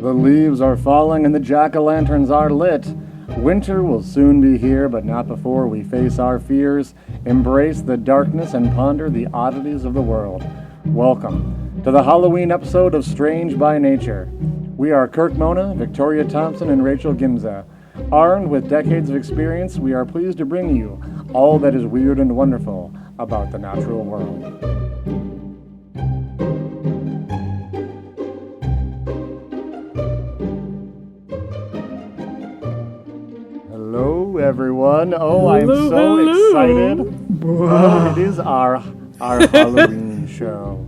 The leaves are falling and the jack-o'-lanterns are lit. Winter will soon be here, but not before we face our fears, embrace the darkness, and ponder the oddities of the world. Welcome to the Halloween episode of Strange by Nature. We are Kirk Mona, Victoria Thompson, and Rachel Gimza. Armed with decades of experience, we are pleased to bring you all that is weird and wonderful about the natural world. Hello, everyone. I'm so excited. Oh, it is our Halloween show.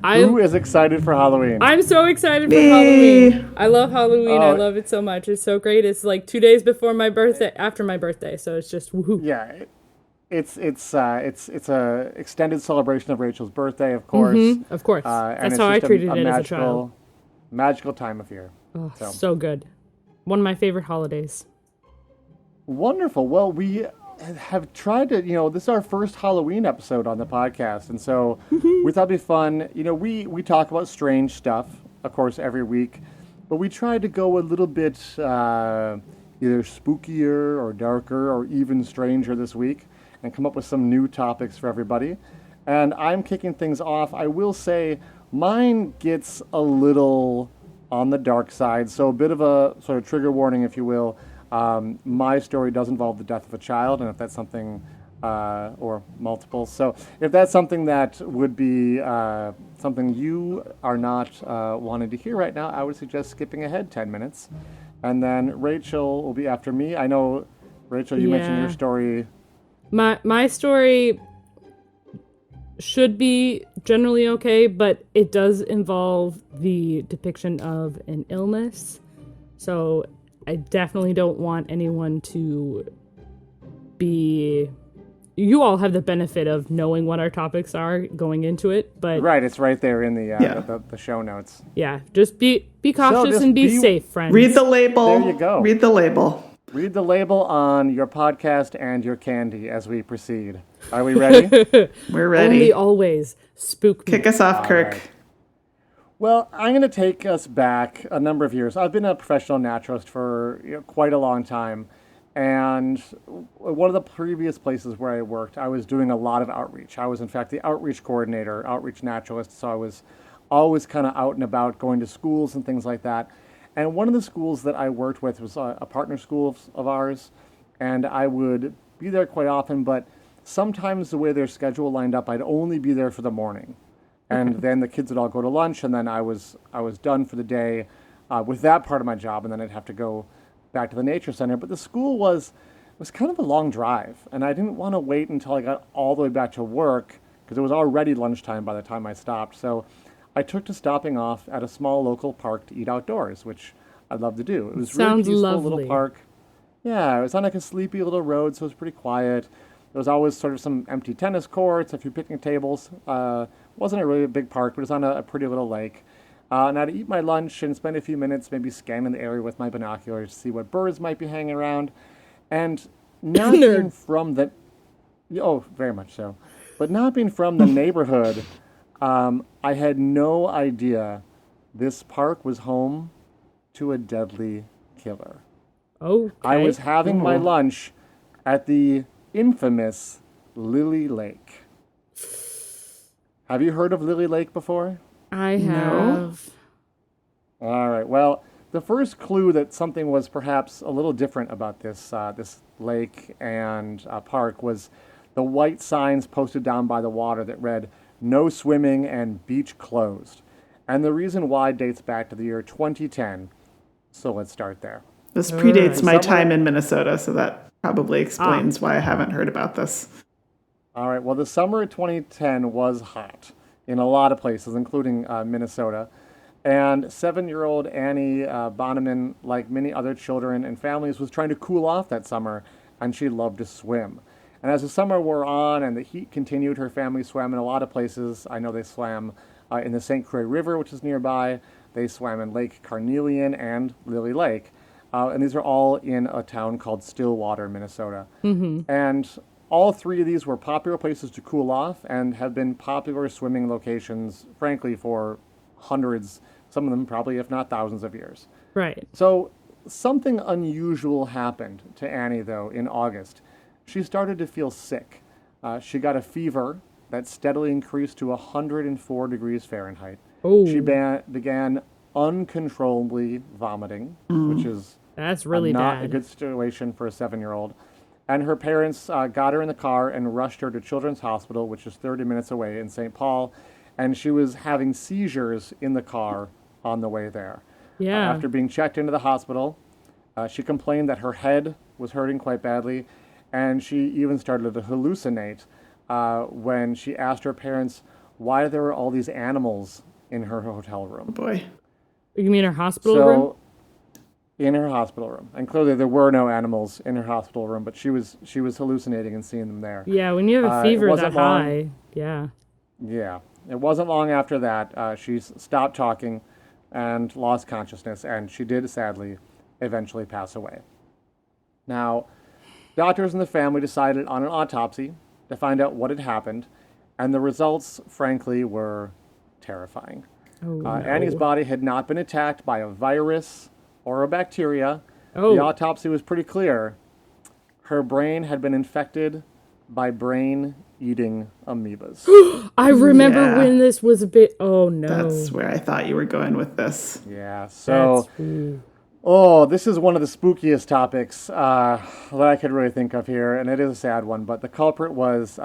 Who is excited for Halloween? I'm so excited for Halloween. I love Halloween. I love it so much. It's so great. It's like 2 days before my birthday, after my birthday, so it's just woohoo. Yeah, it's a extended celebration of Rachel's birthday, of course. Mm-hmm, of course. That's how I treated it as a child. Magical time of year. Oh, so good. One of my favorite holidays. Wonderful. Well, we have tried to, this is our first Halloween episode on the podcast, and so we thought it'd be fun. We talk about strange stuff, of course, every week, but we tried to go a little bit either spookier or darker or even stranger this week and come up with some new topics for everybody. And I'm kicking things off. I will say mine gets a little on the dark side, so a bit of a sort of trigger warning, if you will. My story does involve the death of a child, and if that's something, or multiple, so if that's something that would be something you are not wanting to hear right now, I would suggest skipping ahead 10 minutes. And then Rachel will be after me. I know, Rachel, you mentioned your story. My story should be generally okay, but it does involve the depiction of an illness, so I definitely don't want anyone to be... You all have the benefit of knowing what our topics are going into it, but... Right, it's right there in the show notes. Yeah, just be cautious and be safe, friends. Read the label. There you go. Read the label. Read the label on your podcast and your candy as we proceed. Are we ready? We're ready. Only always spook me. Kick us off, Kirk. Right. Well, I'm going to take us back a number of years. I've been a professional naturalist for quite a long time. And one of the previous places where I worked, I was doing a lot of outreach. I was, in fact, the outreach coordinator, outreach naturalist. So I was always kind of out and about, going to schools and things like that. And one of the schools that I worked with was a partner school of ours. And I would be there quite often, but sometimes the way their schedule lined up, I'd only be there for the morning. And then the kids would all go to lunch, and then I was done for the day with that part of my job, and then I'd have to go back to the nature center. But the school was kind of a long drive, and I didn't want to wait until I got all the way back to work because it was already lunchtime by the time I stopped. So I took to stopping off at a small local park to eat outdoors, which I love to do. It was really peaceful, lovely. Little park. Yeah, it was on like a sleepy little road, so it was pretty quiet. There was always sort of some empty tennis courts, a few picnic tables. Wasn't a really big park, but it was on a pretty little lake. And I'd eat my lunch and spend a few minutes maybe scanning the area with my binoculars to see what birds might be hanging around. And not being from the... Oh, very much so. But not being from the neighborhood, I had no idea this park was home to a deadly killer. Okay. I was having my lunch at the infamous Lily Lake. Have you heard of Lily Lake before? I have. No? All right. Well, the first clue that something was perhaps a little different about this lake and park was the white signs posted down by the water that read, "No swimming" and "Beach closed." And the reason why dates back to the year 2010. So let's start there. This predates my time in Minnesota, so that probably explains why I haven't heard about this. All right. Well, the summer of 2010 was hot in a lot of places, including Minnesota. And 7-year-old Annie Bonneman, like many other children and families, was trying to cool off that summer, and she loved to swim. And as the summer wore on and the heat continued, her family swam in a lot of places. I know they swam in the St. Croix River, which is nearby. They swam in Lake Carnelian and Lily Lake. And these are all in a town called Stillwater, Minnesota. Mm-hmm. And all three of these were popular places to cool off and have been popular swimming locations, frankly, for hundreds, some of them probably, if not thousands of years. Right. So something unusual happened to Annie, though, in August. She started to feel sick. She got a fever that steadily increased to 104 degrees Fahrenheit. Oh. She began uncontrollably vomiting, which is That's really not bad. a good situation for a 7-year-old. And her parents got her in the car and rushed her to Children's Hospital, which is 30 minutes away in St. Paul. And she was having seizures in the car on the way there. Yeah. After being checked into the hospital, she complained that her head was hurting quite badly. And she even started to hallucinate when she asked her parents why there were all these animals in her hotel room. Boy. You mean her hospital room? In her hospital room, and clearly there were no animals in her hospital room, but she was hallucinating and seeing them there. Yeah, when you have a fever that long, high, yeah. Yeah, it wasn't long after that she stopped talking and lost consciousness, and she did sadly eventually pass away. Now, doctors in the family decided on an autopsy to find out what had happened, and the results, frankly, were terrifying. Oh, no. Annie's body had not been attacked by a virus or a bacteria. Oh. The autopsy was pretty clear. Her brain had been infected by brain-eating amoebas. I remember Yeah. when this was a bit. Oh no. That's where I thought you were going with this. Yeah, so... That's, this is one of the spookiest topics that I could really think of here, and it is a sad one, but the culprit was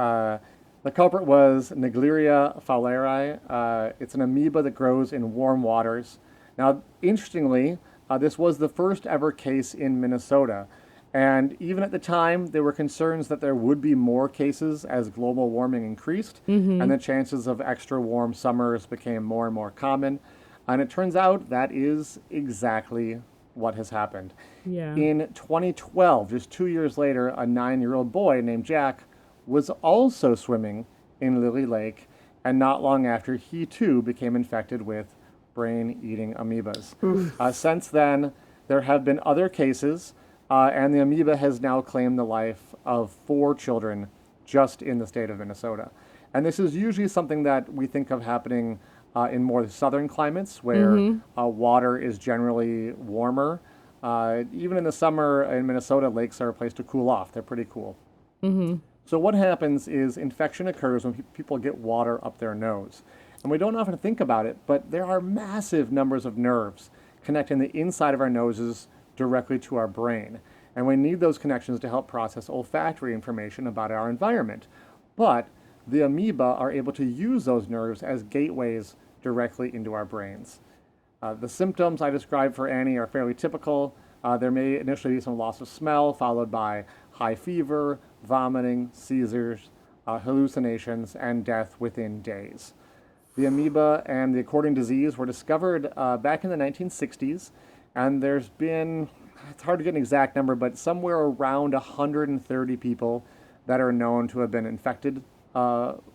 Naegleria fowleri. It's an amoeba that grows in warm waters. Now, interestingly, this was the first ever case in Minnesota. And even at the time, there were concerns that there would be more cases as global warming increased, and the chances of extra warm summers became more and more common. And it turns out that is exactly what has happened. yeah. In 2012, just 2 years later, a 9-year-old boy named Jack was also swimming in Lily Lake, and not long after, he too became infected with brain-eating amoebas. Since then, there have been other cases, and the amoeba has now claimed the life of 4 children just in the state of Minnesota. And this is usually something that we think of happening in more southern climates where water is generally warmer. Even in the summer in Minnesota, lakes are a place to cool off. They're pretty cool. So what happens is infection occurs when people get water up their nose. And we don't often think about it, but there are massive numbers of nerves connecting the inside of our noses directly to our brain. And we need those connections to help process olfactory information about our environment. But the amoeba are able to use those nerves as gateways directly into our brains. The symptoms I described for Annie are fairly typical. There may initially be some loss of smell, followed by high fever, vomiting, seizures, hallucinations, and death within days. The amoeba and the according disease were discovered back in the 1960s, and there's been, it's hard to get an exact number, but somewhere around 130 people that are known to have been infected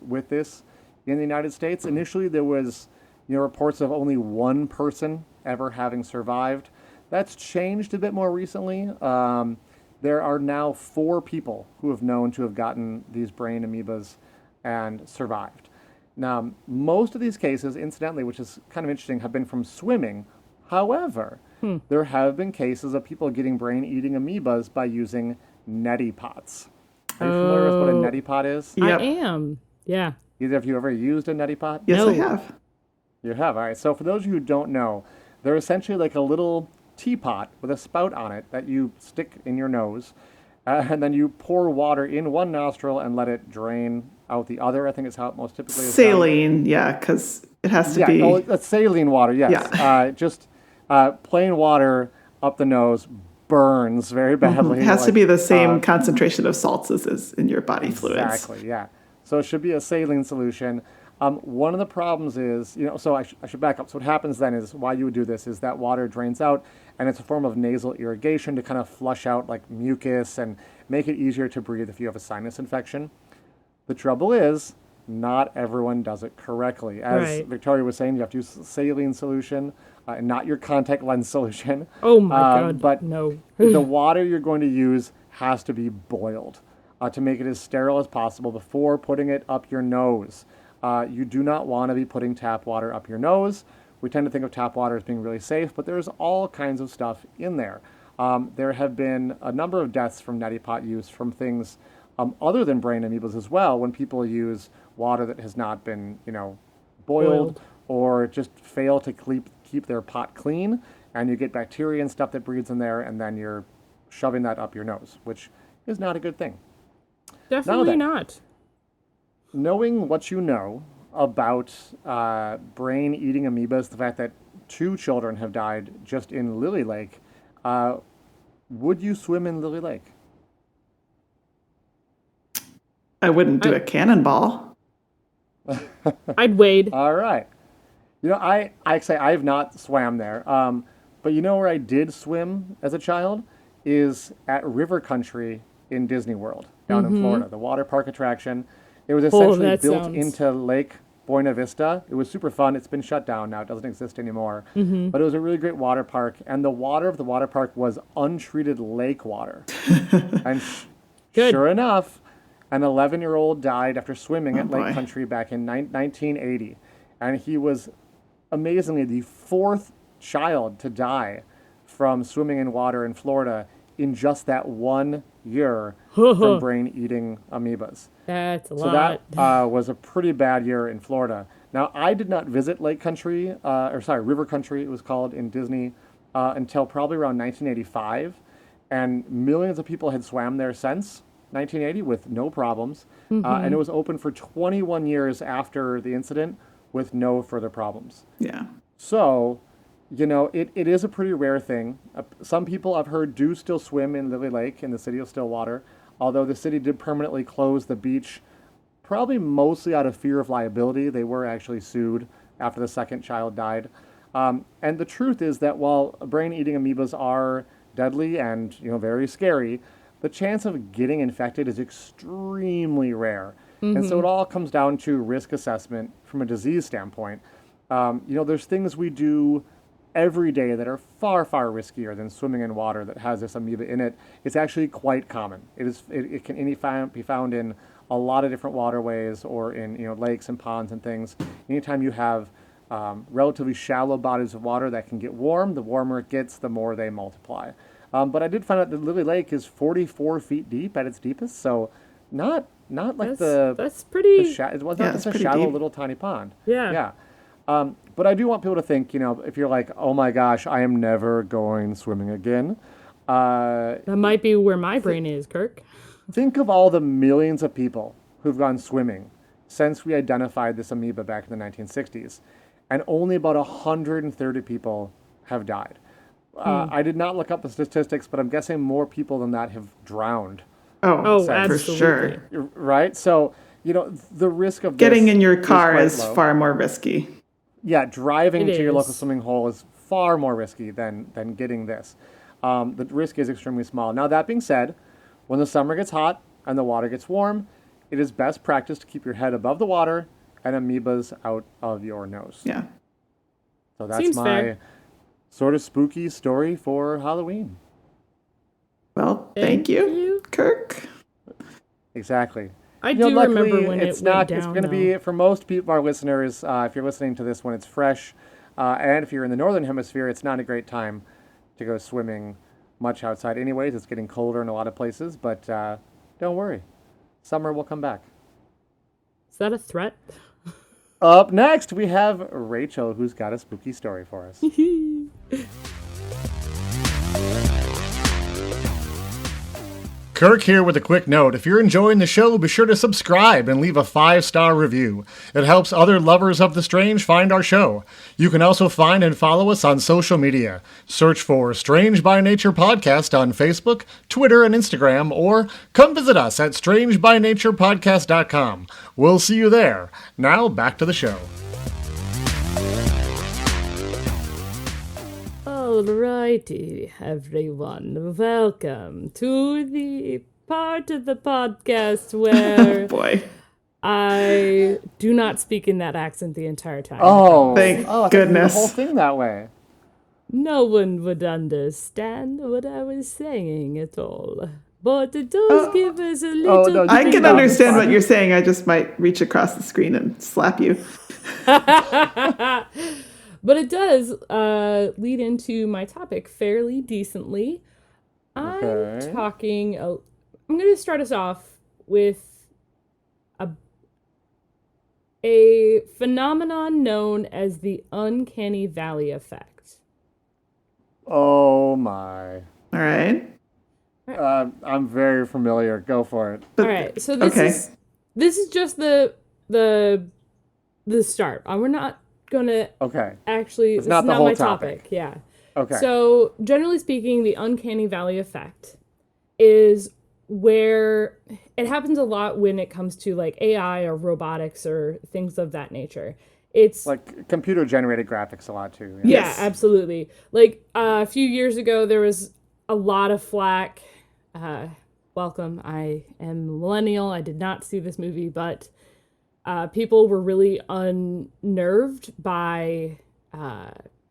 with this in the United States. Initially, there was reports of only one person ever having survived. That's changed a bit more recently. There are now 4 people who have known to have gotten these brain amoebas and survived. Now, most of these cases, incidentally, which is kind of interesting, have been from swimming. However, there have been cases of people getting brain-eating amoebas by using neti pots. Are you familiar with what a neti pot is? Yep. I am. Yeah. Either of you ever used a neti pot? Yes, No. I have. You have. All right. So for those of you who don't know, they're essentially like a little teapot with a spout on it that you stick in your nose, and then you pour water in one nostril and let it drain out the other. I think is how it most typically is done. Saline, yeah, because it has to be. Yeah, that's saline water, yes. Yeah. Just plain water up the nose burns very badly. It has to be the same concentration of salts as is in your body fluids. Exactly, yeah. So it should be a saline solution. One of the problems is, so I should back up. So what happens then is, why you would do this is that water drains out, and it's a form of nasal irrigation to kind of flush out like mucus and make it easier to breathe if you have a sinus infection. The trouble is, not everyone does it correctly. As Right. Victoria was saying, you have to use saline solution, and not your contact lens solution. Oh my God. But no. the water you're going to use has to be boiled to make it as sterile as possible before putting it up your nose. You do not want to be putting tap water up your nose. We tend to think of tap water as being really safe, but there's all kinds of stuff in there. There have been a number of deaths from neti pot use from things other than brain amoebas as well, when people use water that has not been, boiled or just fail to keep their pot clean, and you get bacteria and stuff that breeds in there, and then you're shoving that up your nose, which is not a good thing. Definitely not. Knowing what you know about brain-eating amoebas, the fact that 2 children have died just in Lily Lake, would you swim in Lily Lake? I wouldn't do a cannonball. I'd wade. All right. I say I have not swam there, but where I did swim as a child is at River Country in Disney World down in Florida, the water park attraction. It was essentially built into Lake Buena Vista. It was super fun. It's been shut down now. It doesn't exist anymore. But it was a really great water park, and the water of the water park was untreated lake water. And sure enough, an 11-year-old died after swimming at Lake Country back in 1980. And he was amazingly the 4th child to die from swimming in water in Florida in just that 1 year from brain-eating amoebas. That's a lot. So that was a pretty bad year in Florida. Now, I did not visit River Country, it was called in Disney, until probably around 1985. And millions of people had swam there since 1980 with no problems. And it was open for 21 years after the incident with no further problems. Yeah. So, it is a pretty rare thing. Some people I've heard do still swim in Lily Lake in the city of Stillwater, although the city did permanently close the beach, probably mostly out of fear of liability. They were actually sued after the second child died. And the truth is that while brain-eating amoebas are deadly and very scary, the chance of getting infected is extremely rare. And so it all comes down to risk assessment from a disease standpoint. There's things we do every day that are far, far riskier than swimming in water that has this amoeba in it. It's actually quite common. It can be found in a lot of different waterways or in lakes and ponds and things. Anytime you have relatively shallow bodies of water that can get warm, the warmer it gets, the more they multiply. But I did find out that Lily Lake is 44 feet deep at its deepest, so not like that's pretty. It wasn't just a shallow deep. little tiny pond. Yeah. But I do want people to think, if you're like, oh my gosh, I am never going swimming again. That might be where my brain is, Kirk. Think of all the millions of people who've gone swimming since we identified this amoeba back in the 1960s, and only about 130 people have died. I did not look up the statistics, but I'm guessing more people than that have drowned. Oh, for absolutely. sure. Right? So, the risk of Getting this in your car is low. far more risky. Yeah, driving It to your is. local swimming hole is far more risky than getting this. The risk is extremely small. Now, that being said, when the summer gets hot and the water gets warm, it is best practice to keep your head above the water and amoebas out of your nose. Yeah. So that's Seems my fair. sort of spooky story for Halloween. Well, thank you, Kirk. Exactly. I do luckily, remember when it's it not. went down. It's going to be for most people, our listeners. If you're listening to this when it's fresh, and if you're in the northern hemisphere, it's not a great time to go swimming much outside. Anyways, it's getting colder in a lot of places, but don't worry, summer will come back. Is that a threat? Up next, we have Rachel, who's got a spooky story for us. Kirk here with a quick note. If you're enjoying the show, be sure to subscribe and leave a 5-star review. It helps other lovers of the strange find our show. You can also find and follow us on social media. Search for Strange by Nature Podcast on Facebook, Twitter, and Instagram, or come visit us at strangebynaturepodcast.com. We'll see you there. Now, back to the show. Alrighty, everyone. Welcome to the part of the podcast where Boy. I do not speak in that accent the entire time. Thank I thought you did goodness. the whole thing that way. No one would understand what I was saying at all. But it does give us a little... no, I can Yeah, understand fine. what you're saying. I just might reach across the screen and slap you. But it does lead into my topic fairly decently. Okay. I'm going to start us off with a phenomenon known as the uncanny valley effect. Oh my. All right. I'm very familiar. Go for it. All right, so this is just the start. We're not gonna Okay. actually. It's This not is the not whole my topic. Yeah. Okay. So generally speaking, the uncanny valley effect is where it happens a lot when it comes to like AI or robotics or things of that nature. It's like computer generated graphics a lot too. yeah, Yes. absolutely. Like a few years ago, there was a lot of flack. Welcome. I am a millennial. I did not see this movie, but people were really unnerved by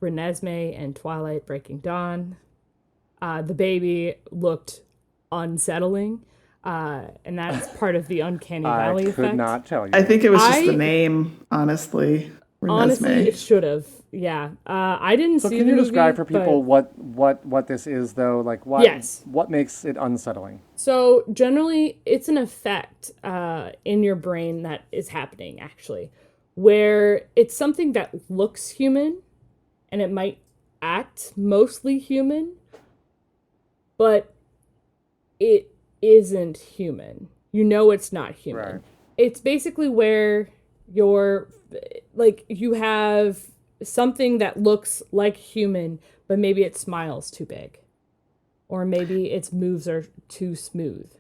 Renesmee and Twilight Breaking Dawn. The baby looked unsettling, and that's part of the uncanny valley I effect. could not tell you. I think it was just the name, honestly. Honestly, Renesmee. it should have. Yeah, I didn't So see can the you movie, describe for people but- what this is though? Like what Yes. what makes it unsettling? So generally, it's an effect in your brain that is happening actually, where it's something that looks human, and it might act mostly human, but it isn't human. You know it's not human. Right. It's basically where you have something that looks like human, but maybe its smile's too big. Or maybe its moves are too smooth.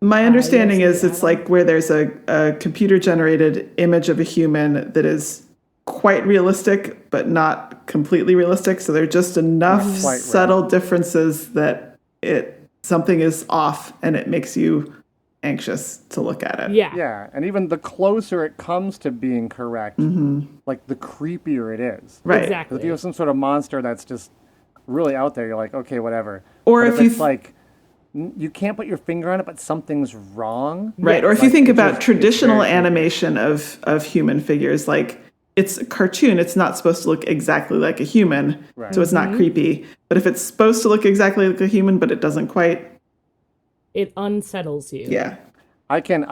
My understanding yes, is it's like where there's a computer generated image of a human that is quite realistic, but not completely realistic. So there are just enough Quite subtle differences that something is off and it makes you anxious to look at it. Yeah. Yeah, and even the closer it comes to being correct, like the creepier it is. Right. Exactly. If you have some sort of monster that's just really out there, you're like, okay, whatever. Or But if you it's like you can't put your finger on it, but something's wrong. Right. Or if you Like, think it about just- it's traditional very creepy. animation of human figures, like it's a cartoon, it's not supposed to look exactly like a human. Right. So it's not creepy. But if it's supposed to look exactly like a human, but it doesn't quite, It unsettles you. yeah. I can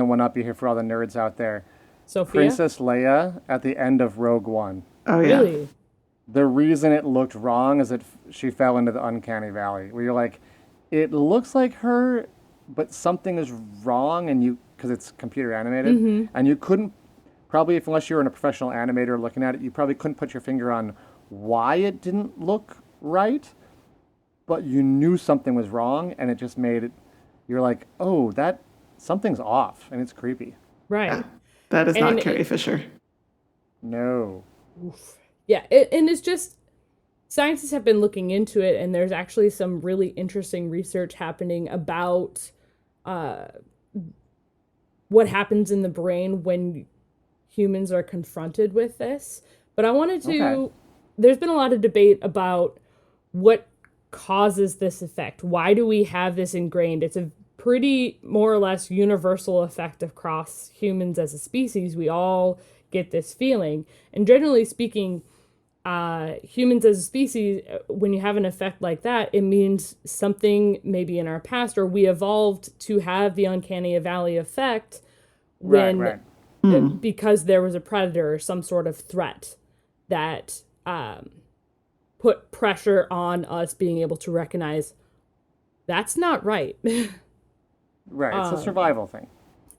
one up you here for all the nerds out there. Sophia? Princess Leia at the end of Rogue One. Oh yeah. Really? The reason it looked wrong is she fell into the uncanny valley, where you're like, it looks like her, but something is wrong, and because it's computer animated, and you couldn't probably, unless you were a professional animator looking at it, you probably couldn't put your finger on why it didn't look right, but you knew something was wrong, and it just made it. You're like, oh, that something's off, and it's creepy. Right. That is not And Carrie Fisher. No. Yeah. And it's just, scientists have been looking into it, and there's actually some really interesting research happening about what happens in the brain when humans are confronted with this. But I wanted to, Okay. There's been a lot of debate about what causes this effect. Why do we have this ingrained? It's a pretty more or less universal effect across humans as a species. We all get this feeling. And generally speaking, humans as a species, when you have an effect like that, it means something maybe in our past, or we evolved to have the uncanny valley effect when Right. because there was a predator or some sort of threat that put pressure on us being able to recognize that's not right. Right. It's a survival thing.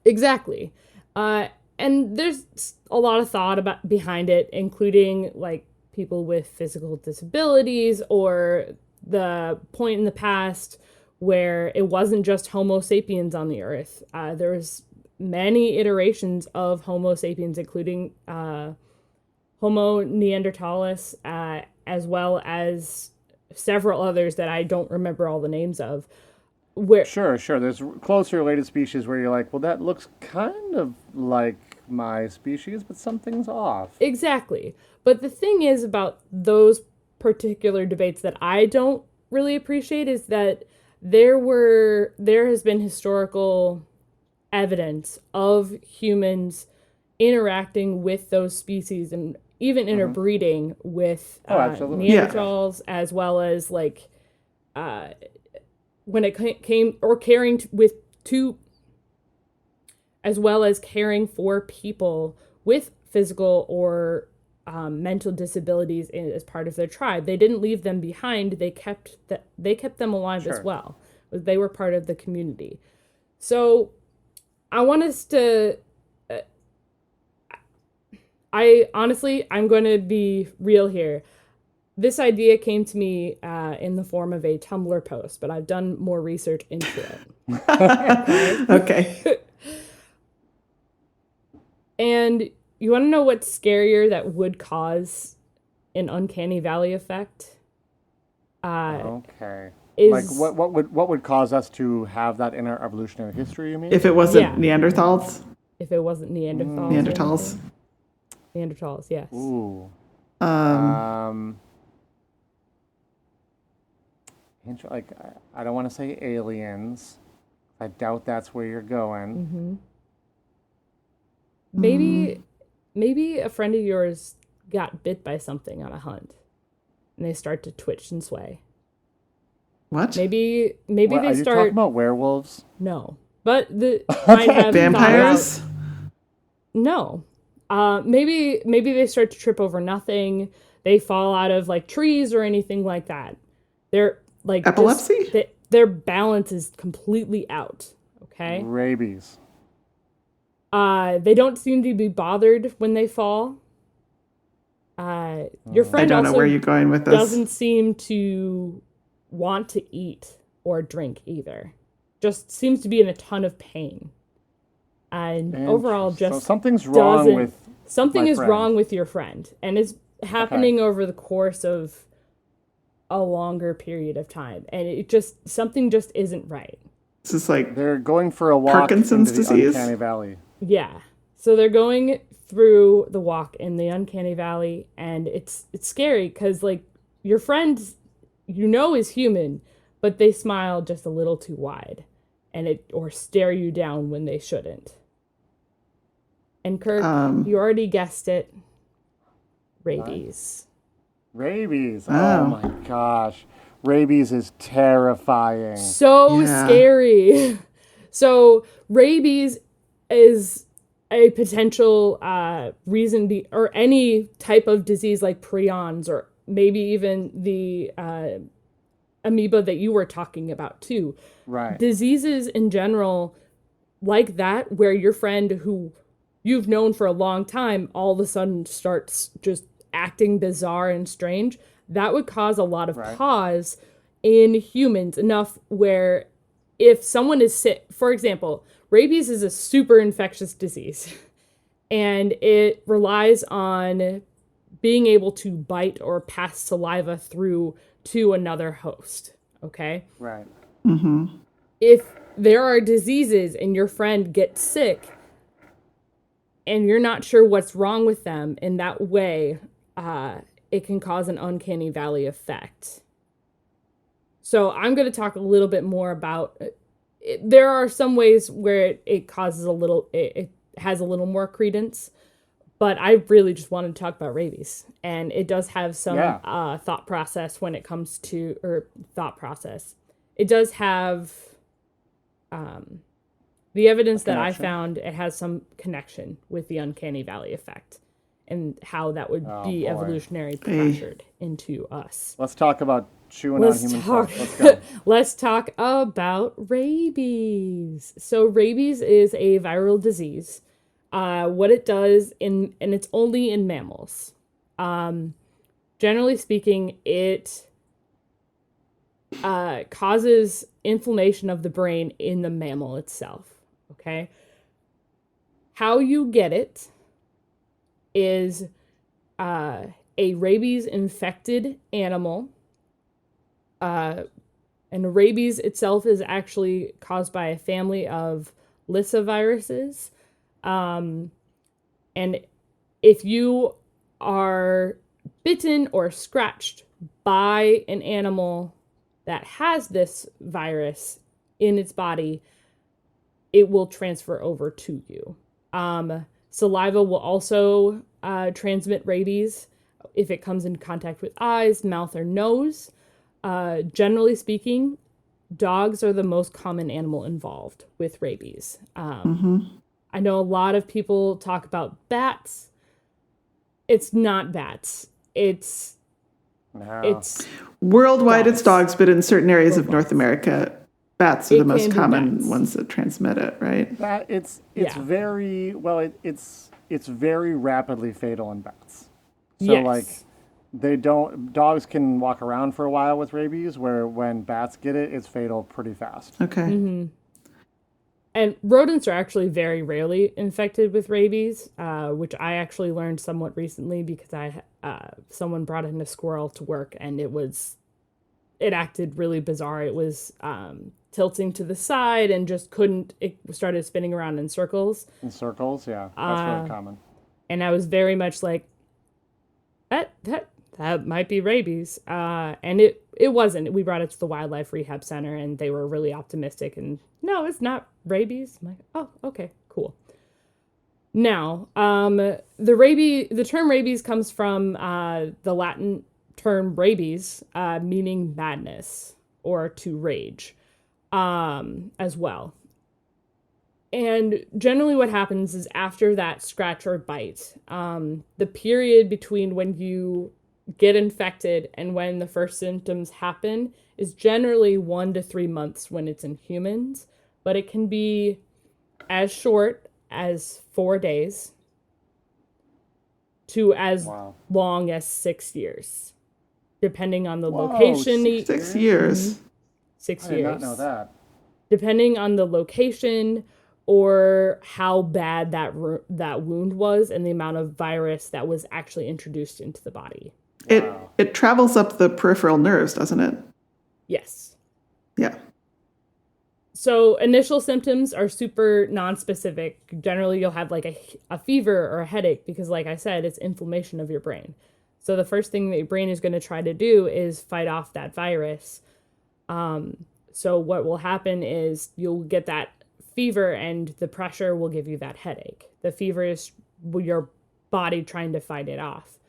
Exactly. And there's a lot of thought behind it, including like people with physical disabilities, or the point in the past where it wasn't just Homo sapiens on the earth. There was many iterations of Homo sapiens, including Homo neanderthalis, as well as several others that I don't remember all the names of. Where Sure. There's closely related species where you're like, well, that looks kind of like my species, but something's off. Exactly. But the thing is about those particular debates that I don't really appreciate is that there has been historical evidence of humans interacting with those species even interbreeding with absolutely. Neanderthals, as well as like when it came or caring with two, as well as caring for people with physical or mental disabilities as part of their tribe. They didn't leave them behind. They kept them alive as well. They were part of the community. So I want us to. I'm going to be real here. This idea came to me in the form of a Tumblr post, but I've done more research into it. Okay. And you want to know what's scarier that would cause an uncanny valley effect? Okay. Is what would cause us to have that in our evolutionary history, you mean? If it wasn't Neanderthals? If it wasn't Neanderthals. Neanderthals, yes. Ooh. Like, I don't want to say aliens. I doubt that's where you're going. Maybe a friend of yours got bit by something on a hunt, and they start to twitch and sway. What? Maybe What, they are you start. talking about werewolves? No, but the might have Vampires? No. Maybe they start to trip over nothing. They fall out of like trees or anything like that. They're like epilepsy? Their balance is completely out. Okay. Rabies. They don't seem to be bothered when they fall. Your friend I don't know also where you're going with this. doesn't seem to want to eat or drink either. Just seems to be in a ton of pain. And overall, just so something's wrong with something my is friend. wrong with your friend, and it's happening over the course of a longer period of time, and something just isn't right. This is like They're going for a walk Parkinson's into the disease? uncanny valley. Yeah, so they're going through the walk in the uncanny valley, and it's scary because like your friend, is human, but they smile just a little too wide, or stare you down when they shouldn't. And Kirk, you already guessed it. Rabies. Rabies. Oh my gosh. Rabies is terrifying. So scary. So rabies is a potential reason or any type of disease like prions, or maybe even the amoeba that you were talking about too. Right. Diseases in general like that, where your friend who you've known for a long time all of a sudden starts just acting bizarre and strange, that would cause a lot of pause in humans, enough where if someone is sick, for example, rabies is a super infectious disease, and it relies on being able to bite or pass saliva through to another host, okay? Right. If there are diseases and your friend gets sick, and you're not sure what's wrong with them in that way, it can cause an uncanny valley effect. So I'm going to talk a little bit more about there are some ways where it causes it has a little more credence, but I really just wanted to talk about rabies, and it does have some thought process when it comes to, it does have the evidence that I found, it has some connection with the uncanny valley effect and how that would be evolutionary pressured into us. Let's talk about chewing on human flesh. Let's go. Let's talk about rabies. So rabies is a viral disease. What it does, and it's only in mammals. Generally speaking, it causes inflammation of the brain in the mammal itself. Okay. How you get it is a rabies infected animal. And rabies itself is actually caused by a family of lyssaviruses. And if you are bitten or scratched by an animal that has this virus in its body, it will transfer over to you. Saliva will also transmit rabies if it comes in contact with eyes, mouth, or nose. Generally speaking, dogs are the most common animal involved with rabies. I know a lot of people talk about bats. It's not bats. It's Worldwide, dogs. it's dogs, but in certain areas of North America, bats are the most can be common bats. ones that transmit it, right? That it's Yeah. very well. It's very rapidly fatal in bats. So Yes. like, dogs can walk around for a while with rabies, where when bats get it, it's fatal pretty fast. Okay. And rodents are actually very rarely infected with rabies, which I actually learned somewhat recently because someone brought in a squirrel to work and it acted really bizarre. It was tilting to the side and just it started spinning around in circles. In circles, yeah, that's very common. And I was very much like, that might be rabies. And it wasn't. We brought it to the wildlife rehab center and they were really optimistic and no, it's not rabies. I'm like, oh, okay, cool. Now, the term rabies comes from the Latin term rabies, meaning madness or to rage, as well. And generally what happens is after that scratch or bite, the period between when you get infected and when the first symptoms happen is generally 1 to 3 months when it's in humans, but it can be as short as 4 days to as long as 6 years, depending on the location. 6 years. 6 I did years. not know that. Depending on the location or how bad that wound was and the amount of virus that was actually introduced into the body. It travels up the peripheral nerves, doesn't it? Yes. Yeah. So initial symptoms are super non-specific. Generally, you'll have like a fever or a headache because, like I said, it's inflammation of your brain. So the first thing that your brain is going to try to do is fight off that virus. So what will happen is you'll get that fever and the pressure will give you that headache. The fever is your body trying to fight it off.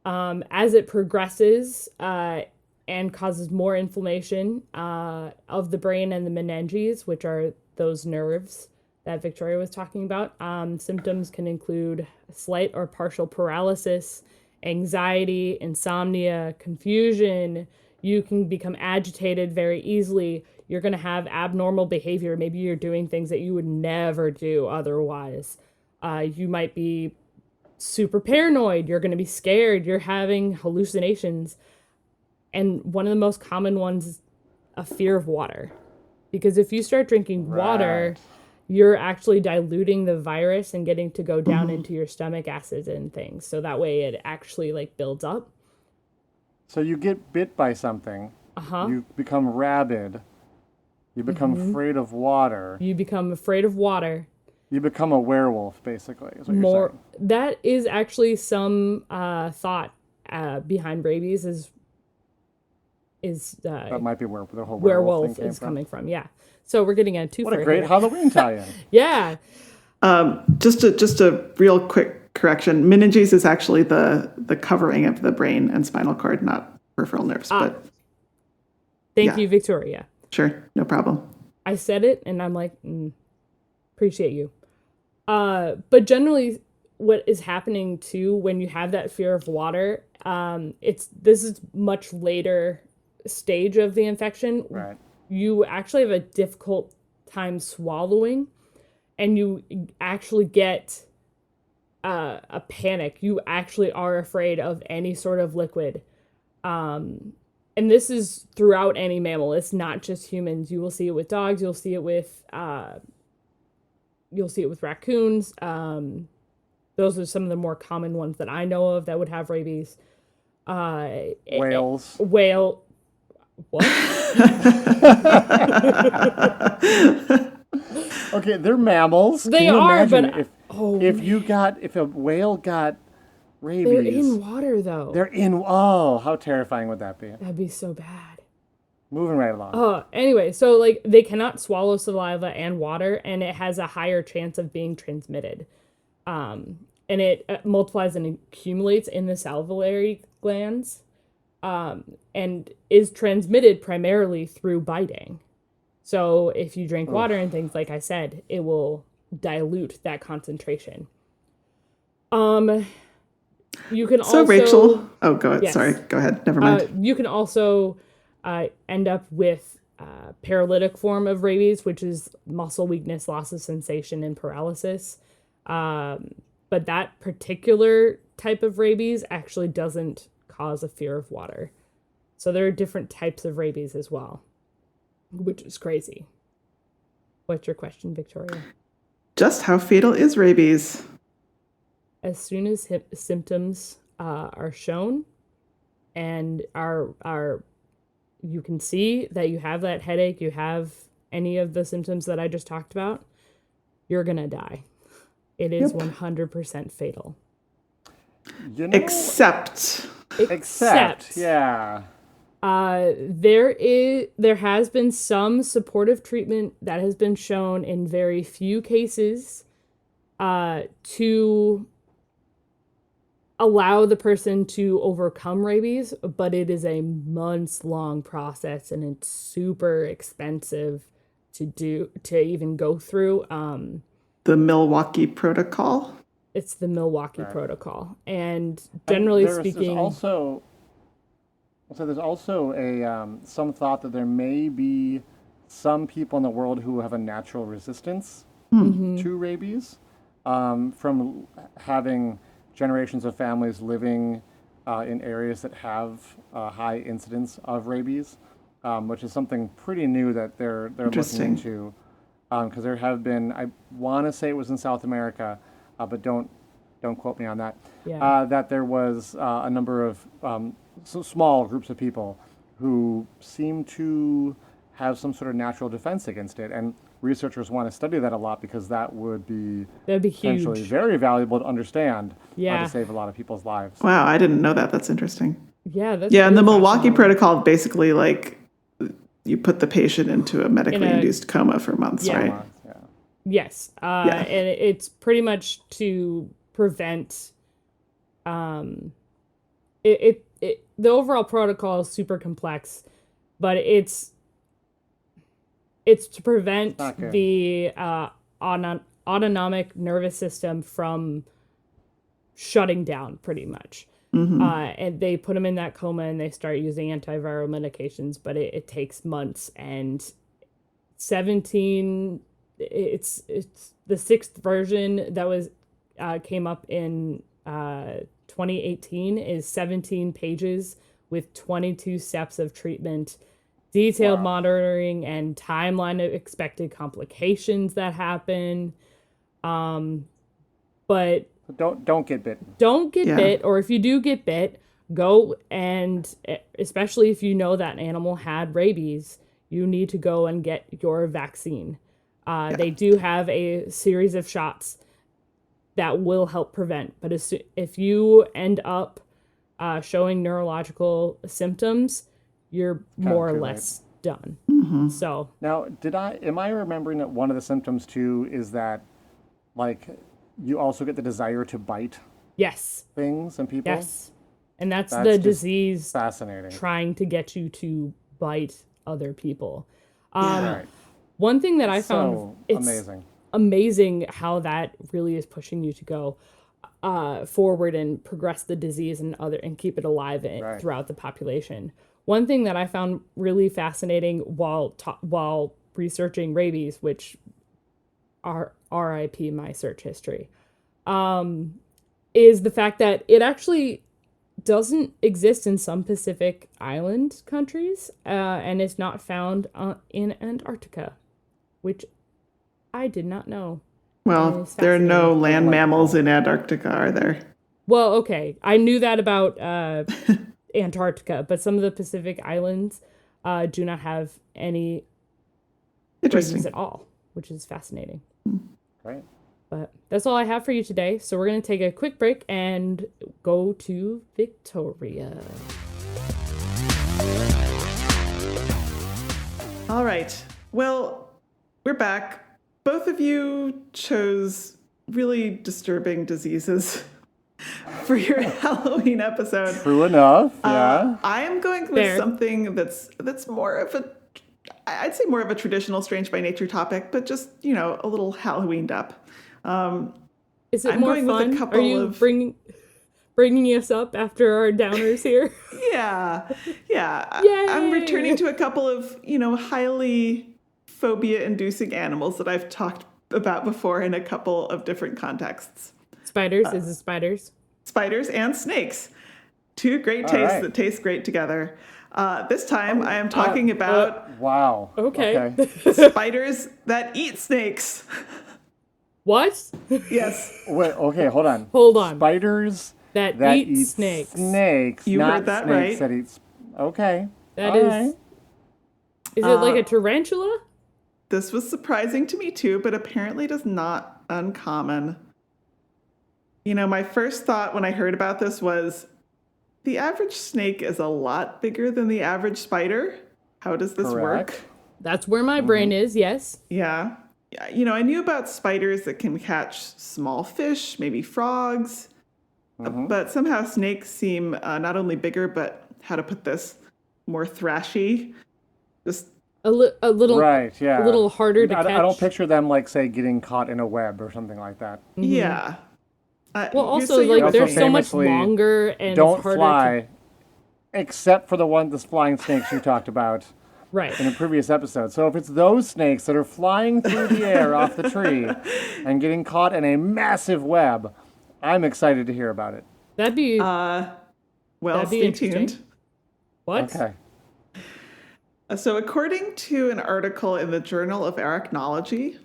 As it progresses and causes more inflammation of the brain and the meninges, which are those nerves that Victoria was talking about, symptoms can include slight or partial paralysis, anxiety, insomnia, confusion. You can become agitated very easily. You're going to have abnormal behavior. Maybe you're doing things that you would never do otherwise. You might be super paranoid. You're going to be scared. You're having hallucinations. And one of the most common ones is a fear of water. Because if you start drinking water, you're actually diluting the virus and getting to go down into your stomach acids and things. So that way it actually like builds up. So you get bit by something. You become rabid. You become afraid of water. You become afraid of water. You become a werewolf, basically, is what you're saying. That is actually some thought behind rabies That might be where the whole werewolf thing came is from. coming from. Yeah. So we're getting a two. What a great Halloween tie-in. Yeah. Just a real quick correction. Meninges is actually the covering of the brain and spinal cord, not peripheral nerves. But Thank you, Victoria. Sure, no problem. I said it, and I'm like, appreciate you. But generally, what is happening too when you have that fear of water, this is much later stage of the infection. Right. You actually have a difficult time swallowing, and you actually get a panic. You actually are afraid of any sort of liquid. And this is throughout any mammal. It's not just humans. You will see it with dogs. You'll see it with raccoons. Those are some of the more common ones that I know of that would have rabies. Whales. What? Okay, they're mammals. They Can you are, imagine but if a whale got rabies? they're in water though. How terrifying would that be? That'd be so bad. Moving right along. Anyway, so like they cannot swallow saliva and water, and it has a higher chance of being transmitted. And and it multiplies and accumulates in the salivary glands, and is transmitted primarily through biting. So if you drink water and things, like I said, it will dilute that concentration. You can So also, Rachel, oh, go ahead. Yes. Sorry, go ahead. Never mind. you can also end up with paralytic form of rabies, which is muscle weakness, loss of sensation, and paralysis. But that particular type of rabies actually doesn't cause a fear of water. So there are different types of rabies as well, which is crazy. What's your question, Victoria? Just how fatal is rabies? As soon as symptoms are shown and are you can see that you have that headache, you have any of the symptoms that I just talked about, you're gonna die. It is 100% fatal. You know, Except yeah. There has been some supportive treatment that has been shown in very few cases to allow the person to overcome rabies, but it is a months-long process and it's super expensive to even go through. the Milwaukee Protocol. It's the Milwaukee Protocol, and generally speaking, there's also a some thought that there may be some people in the world who have a natural resistance to rabies from having generations of families living in areas that have high incidence of rabies, which is something pretty new that they're looking into. Because there have been, I want to say it was in South America, but don't quote me on that. Yeah. That there was a number of small groups of people who seem to have some sort of natural defense against it, and researchers want to study that a lot because that'd be potentially huge. very valuable to understand Yeah. to save a lot of people's lives. Wow, I didn't know that. That's interesting. Yeah, that's Yeah, and the really Milwaukee fascinating. Protocol basically like you put the patient into a medically induced coma for months, Yeah. right? Yeah. Yes, and it's pretty much to prevent. The overall protocol is super complex, but it's to prevent the autonomic nervous system from shutting down, pretty much. And they put them in that coma and they start using antiviral medications, but it takes months. And 17, it's the 6th version that was came up in 2018 is 17 pages with 22 steps of treatment, detailed monitoring, and timeline of expected complications that happen. But Don't get bitten. don't get bit, or if you do get bit, go and, especially if you know that animal had rabies, you need to go and get your vaccine. They do have a series of shots that will help prevent, but if you end up showing neurological symptoms, you're more or less done. So Now, am I remembering that one of the symptoms too is that, like, you also get the desire to bite yes, things and people? yes, and that's That's the just disease fascinating. trying to get you to bite other people. Right. One thing that I So found, it's amazing how that really is pushing you to go forward and progress the disease and keep it alive throughout the population. One thing that I found really fascinating while researching rabies, which are RIP my search history, is the fact that it actually doesn't exist in some Pacific island countries, and it's not found in Antarctica, which I did not know. Well, there are no land mammals in Antarctica, are there? Well, okay. I knew that about Antarctica, but some of the Pacific islands do not have any rabies at all, which is fascinating. Right. But that's all I have for you today. So we're going to take a quick break and go to Victoria. All right. Well, we're back. Both of you chose really disturbing diseases for your Halloween episode. True enough. Yeah. I am going with Fair. something that's more of a, I'd say more of a traditional strange by nature topic, but just, you know, a little Halloweened up. Is it I'm more going with a fun? couple Are you of- bringing us up after our downers here? Yeah. Yay! I'm returning to a couple of, you know, highly phobia-inducing animals that I've talked about before in a couple of different contexts. Spiders? Is it spiders? Spiders and snakes. Two great All tastes right. that taste great together. This time I am talking about Wow. Okay. spiders that eat snakes. What? Yes. Wait, okay, hold on. Hold on. Spiders That eat eat snakes. Snakes, You not heard that snakes right. that eat. Okay. That All is. right. Is it like a tarantula? This was surprising to me too, but apparently it is not uncommon. You know, my first thought when I heard about this was the average snake is a lot bigger than the average spider. How does this Correct. work? That's where my brain is. Yes. Yeah. You know, I knew about spiders that can catch small fish, maybe frogs, but somehow snakes seem not only bigger, but how to put this, more thrashy. Just A little. Right, yeah. A little harder to catch. I don't picture them, like, say, getting caught in a web or something like that. yeah. Well, also, you're like, Also they're so much famously, longer and Don't it's harder fly, except for the flying snakes you talked about Right. in a previous episode. So if it's those snakes that are flying through the air off the tree and getting caught in a massive web, I'm excited to hear about it. That'd be. well, That'd be stay interesting. tuned. What? Okay. So, according to an article in the Journal of Arachnology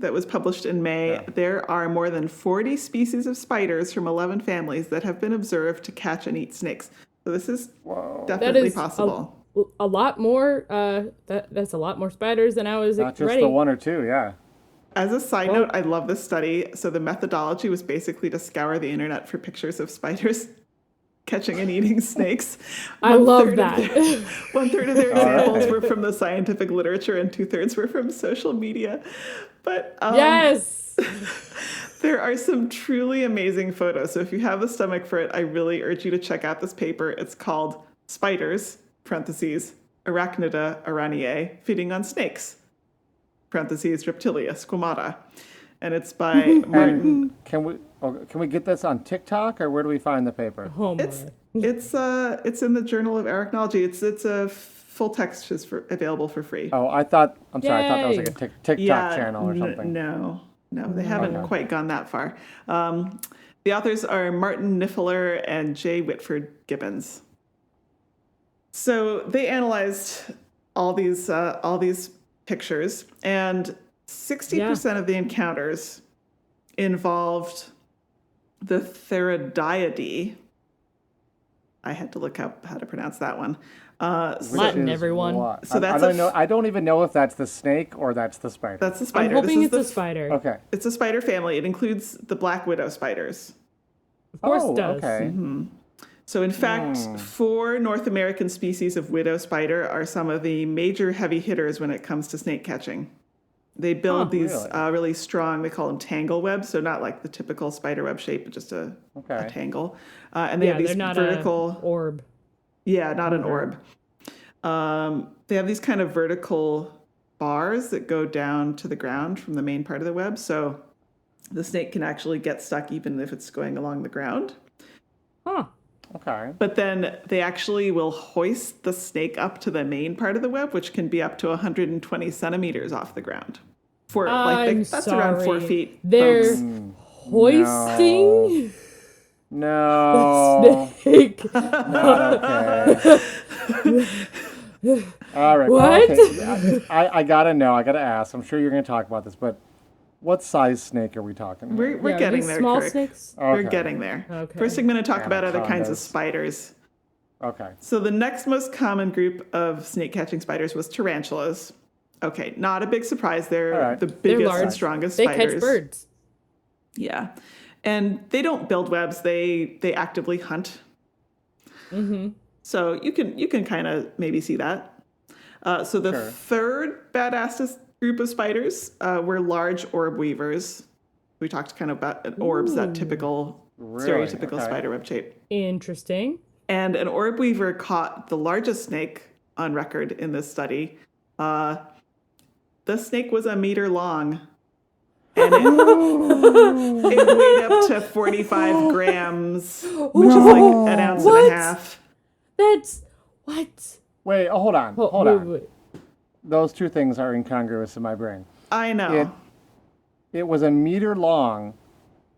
that was published in May, there are more than 40 species of spiders from 11 families that have been observed to catch and eat snakes. So this is That definitely is possible. a lot more. That's a lot more spiders than I was Not just ready. the one or two, yeah. As a side note, I love this study. So the methodology was basically to scour the internet for pictures of spiders catching and eating snakes. I love 1/3 of that. their- 1/3 of their examples were from the scientific literature and 2/3 were from social media. But Yes. there are some truly amazing photos. So if you have the stomach for it, I really urge you to check out this paper. It's called Spiders, parentheses, Arachnida araniae, Feeding on Snakes, parentheses, Reptilia squamata. And it's by Martin. Can we get this on TikTok, or where do we find the paper? Oh my. It's in the Journal of Arachnology. It's a full text is available for free. Oh, I thought that was like a Yay. TikTok channel or something. No, they haven't quite gone that far. The authors are Martin Niffler and J. Whitford Gibbons. So they analyzed all these pictures, and 60% of the encounters involved the Theridaidae. I had to look up how to pronounce that one. Which Latin, is everyone. what? So that's I don't know. I don't even know if that's the snake or that's the spider. That's the spider. I'm hoping This it's is a spider. Okay. It's a spider family. It includes the black widow spiders. Of course Oh, it does. okay. So in fact, 4 North American species of widow spider are some of the major heavy hitters when it comes to snake catching. They build these really strong, they call them tangle webs, so not like the typical spider web shape, but just a tangle. And they have these they're not vertical... an orb. Yeah, not an orb. They have these kind of vertical bars that go down to the ground from the main part of the web, so the snake can actually get stuck even if it's going along the ground. Huh. Okay. But then they actually will hoist the snake up to the main part of the web, which can be up to 120 centimeters off the ground. That's around 4 feet. They're folks. hoisting No. snake. Not okay. All right. What? Okay. I gotta know. I gotta ask. I'm sure you're gonna talk about this, but what size snake are we talking? We're Yeah, are getting these there, small Kirk. snakes? We're Okay. getting there. Okay. First, I'm going to talk about other kinds of Anacondas. spiders. Okay. So the next most common group of snake catching spiders was tarantulas. Okay, not a big surprise. They're All right. the They're biggest large. and strongest They spiders. catch birds. Yeah, and they don't build webs. They actively hunt. Mm-hmm. So you can kind of maybe see that. So the third badassest group of spiders were large orb weavers. We talked kind of about orbs, that typical, stereotypical spider web shape. Interesting. And an orb weaver caught the largest snake on record in this study. The snake was 1 meter long. And it weighed up to 45 grams, which is like an ounce and a half. That's what? Wait, hold on. Hold on. Wait. Those two things are incongruous in my brain. I know. It was 1 meter long,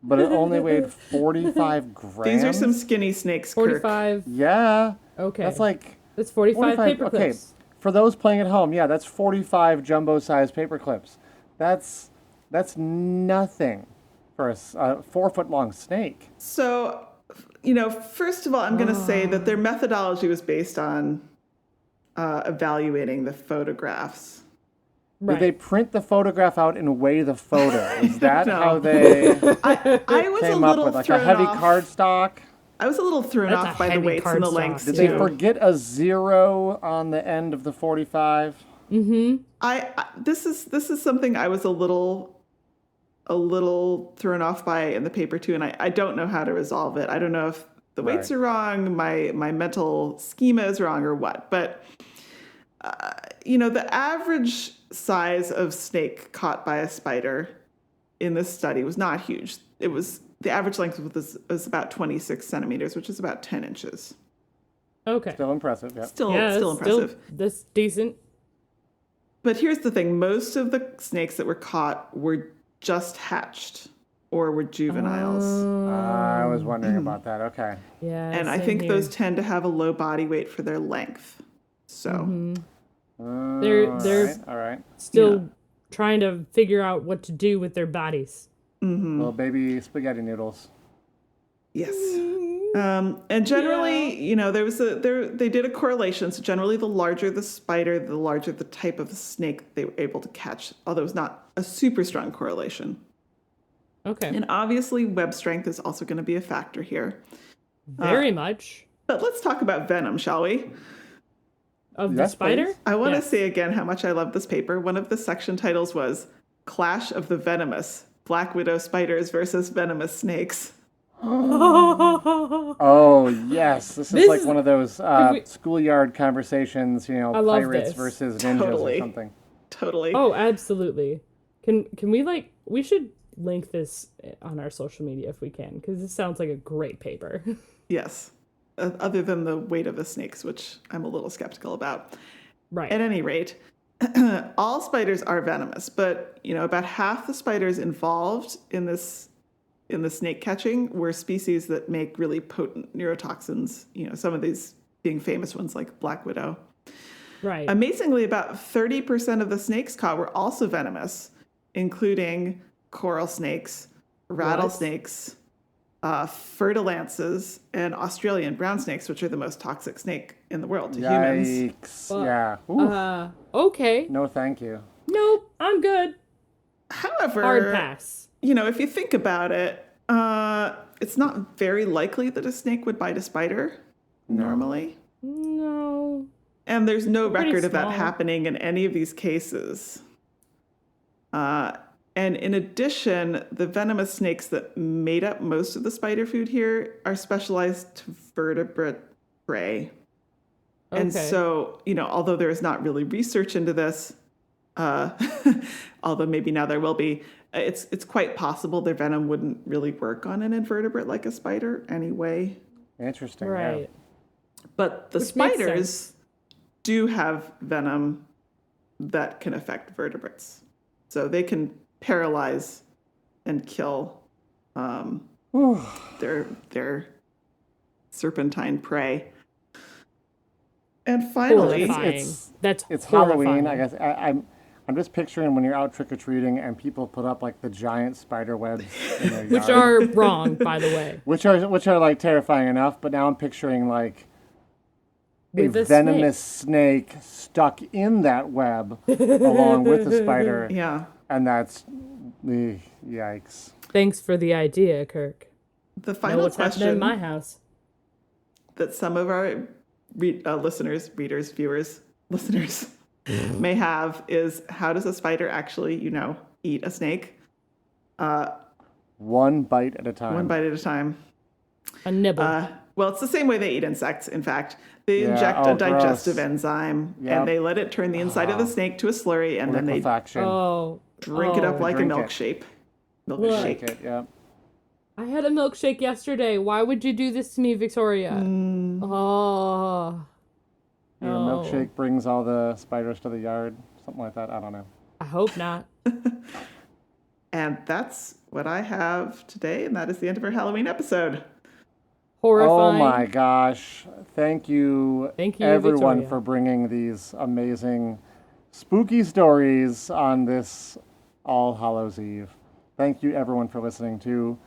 but it only weighed 45 grams. These are some skinny snakes, Kirk. 45. Yeah. Okay. That's 45 paper okay. clips. For those playing at home, yeah, that's 45 jumbo-sized paper clips. That's nothing for a 4-foot-long snake. So, first of all, I'm going to say that their methodology was based on evaluating the photographs. Right. Did they print the photograph out and weigh the photo? Is that how they I was came a up little with like a thrown heavy off. cardstock? I was a little thrown That's off a by the heavy weights and the cardstock. lengths Did too. they forget a 0 on the end of the 45? This is something I was a little thrown off by in the paper too, and I don't know how to resolve it. I don't know if the weights are wrong, my mental schema is wrong, or what. But the average size of snake caught by a spider in this study was not huge. The average length was about 26 centimeters, which is about 10 inches. Okay. Still impressive, yeah. Still impressive. That's decent. But here's the thing. Most of the snakes that were caught were just hatched or were juveniles. I was wondering about that. Okay. Yeah. And I think those tend to have a low body weight for their length. So they're all right. still trying to figure out what to do with their bodies. Little baby spaghetti noodles. yes. And generally, they did a correlation. So generally, the larger the spider, the larger the type of snake they were able to catch, although it's not a super strong correlation. Okay. And obviously, web strength is also going to be a factor here. Very much. But let's talk about venom, shall we? Of the Yes, spider? please. I want to Yes. say again how much I love this paper. One of the section titles was Clash of the Venomous, Black Widow Spiders versus Venomous Snakes. Oh, yes. This is like is- one of those schoolyard conversations, love pirates this. versus ninjas Totally. or something. Totally. Oh, absolutely. Can we we should link this on our social media if we can, because this sounds like a great paper. Yes. Other than the weight of the snakes, which I'm a little skeptical about. Right. At any rate, all spiders are venomous, but about half the spiders involved in the snake catching were species that make really potent neurotoxins. Some of these being famous ones like black widow. Right. Amazingly, about 30% of the snakes caught were also venomous, including coral snakes, rattlesnakes, fertilances, and Australian brown snakes, which are the most toxic snake in the world to humans. Yikes. Yeah. Ooh. Okay. No, thank you. Nope. I'm good. However, Hard pass. if you think about it, it's not very likely that a snake would bite a spider normally. No. And there's no Pretty record of that small. happening in any of these cases. And in addition, the venomous snakes that made up most of the spider food here are specialized vertebrate prey. And Okay. so, although there is not really research into this, although maybe now there will be, it's quite possible their venom wouldn't really work on an invertebrate like a spider anyway. Interesting. Right. But the Which makes spiders sense. do have venom that can affect vertebrates. So they can paralyze and kill their serpentine prey. And finally, Horrifying. That's It's horrifying. Halloween. I guess I'm just picturing when you're out trick or treating and people put up like the giant spider webs in their Which yard. are wrong, by the way. which are like terrifying enough. But now I'm picturing like With a a venomous snake stuck in that web along with the spider, yeah, and that's yikes. Thanks for the idea, Kirk. the Know final what's happening in question my house. that some of our listeners, readers, viewers, listeners may have is, how does a spider actually, eat a snake? One bite at a time. One bite at a time. A nibble. Well, it's the same way they eat insects, in fact. They Yeah, inject oh, a digestive gross. enzyme, Yep. and they let it turn the inside of the snake to a slurry, and then they Liquefaction. drink it up like a Drink it. milkshake. Shake it, yeah. I had a milkshake yesterday. Why would you do this to me, Victoria? Oh. Your milkshake brings all the spiders to the yard. Something like that. I don't know. I hope not. And that's what I have today, and that is the end of our Halloween episode. Horrifying. Oh my gosh. Thank you, everyone, Victoria. for bringing these amazing spooky stories on this All Hallows Eve. Thank you, everyone, for listening, too.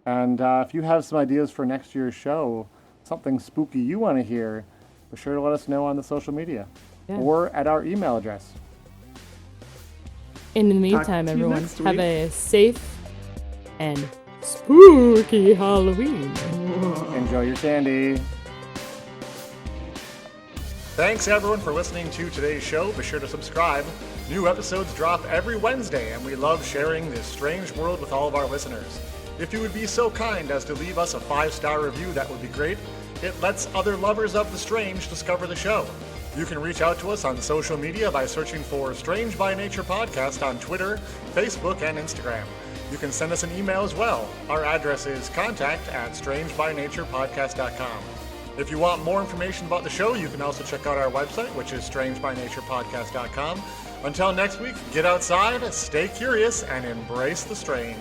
And if you have some ideas for next year's show, something spooky you want to hear, be sure to let us know on the social media or at our email address. In the Talk meantime, to you everyone, next have week. a safe and spooky Halloween. Enjoy your candy. Thanks, everyone, for listening to today's show. Be sure to subscribe. New episodes drop every Wednesday, and we love sharing this strange world with all of our listeners. If you would be so kind as to leave us a 5-star review, that would be great. It lets other lovers of the strange discover the show. You can reach out to us on social media by searching for Strange by Nature Podcast on Twitter, Facebook, and Instagram. You can send us an email as well. Our address is contact@strangebynaturepodcast.com. If you want more information about the show, you can also check out our website, which is strangebynaturepodcast.com. Until next week, get outside, stay curious, and embrace the strange.